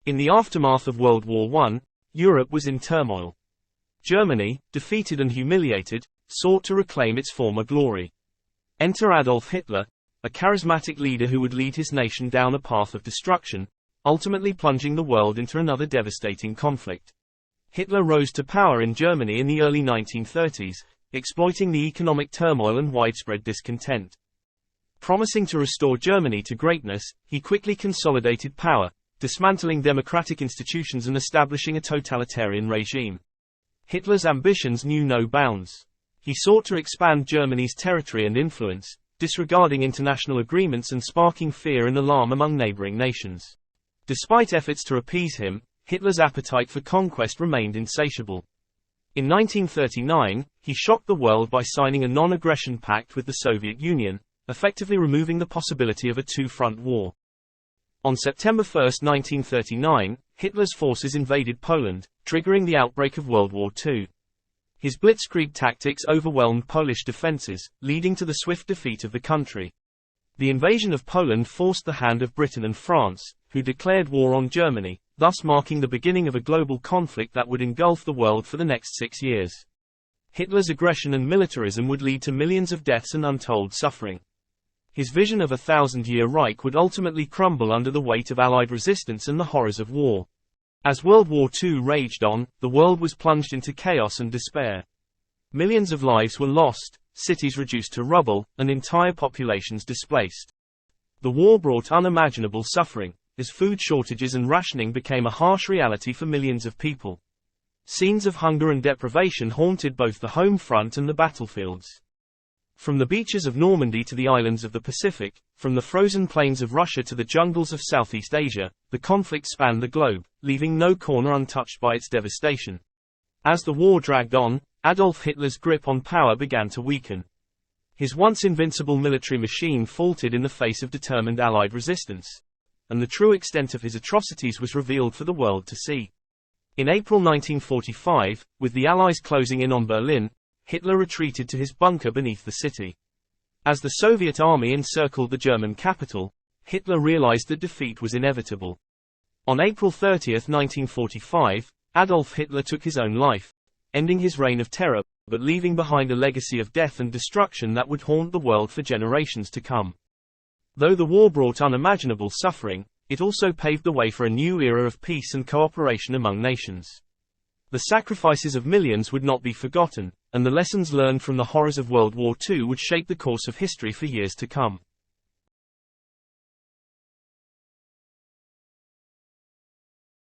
In the aftermath of World War I, Europe was in turmoil. Germany, defeated and humiliated, sought to reclaim its former glory. Enter Adolf Hitler, a charismatic leader who would lead his nation down a path of destruction, ultimately plunging the world into another devastating conflict. Hitler rose to power in Germany in the early 1930s, exploiting the economic turmoil and widespread discontent. Promising to restore Germany to greatness, he quickly consolidated power, dismantling democratic institutions and establishing a totalitarian regime. Hitler's ambitions knew no bounds. He sought to expand Germany's territory and influence, disregarding international agreements and sparking fear and alarm among neighboring nations. Despite efforts to appease him, Hitler's appetite for conquest remained insatiable. In 1939, he shocked the world by signing a non-aggression pact with the Soviet Union, effectively removing the possibility of a two-front war. On September 1, 1939, Hitler's forces invaded Poland, triggering the outbreak of World War II. His blitzkrieg tactics overwhelmed Polish defenses, leading to the swift defeat of the country. The invasion of Poland forced the hand of Britain and France, who declared war on Germany, thus marking the beginning of a global conflict that would engulf the world for the next 6 years. Hitler's aggression and militarism would lead to millions of deaths and untold suffering. His vision of a thousand-year Reich would ultimately crumble under the weight of Allied resistance and the horrors of war. As World War II raged on, the world was plunged into chaos and despair. Millions of lives were lost, cities reduced to rubble, and entire populations displaced. The war brought unimaginable suffering, as food shortages and rationing became a harsh reality for millions of people. Scenes of hunger and deprivation haunted both the home front and the battlefields. From the beaches of Normandy to the islands of the Pacific, from the frozen plains of Russia to the jungles of Southeast Asia, the conflict spanned the globe, leaving no corner untouched by its devastation. As the war dragged on, Adolf Hitler's grip on power began to weaken. His once invincible military machine faltered in the face of determined Allied resistance, and the true extent of his atrocities was revealed for the world to see. In April 1945, with the Allies closing in on Berlin, Hitler retreated to his bunker beneath the city. As the Soviet army encircled the German capital, Hitler realized that defeat was inevitable. On April 30, 1945, Adolf Hitler took his own life, ending his reign of terror, but leaving behind a legacy of death and destruction that would haunt the world for generations to come. Though the war brought unimaginable suffering, it also paved the way for a new era of peace and cooperation among nations. The sacrifices of millions would not be forgotten, and the lessons learned from the horrors of World War II would shape the course of history for years to come.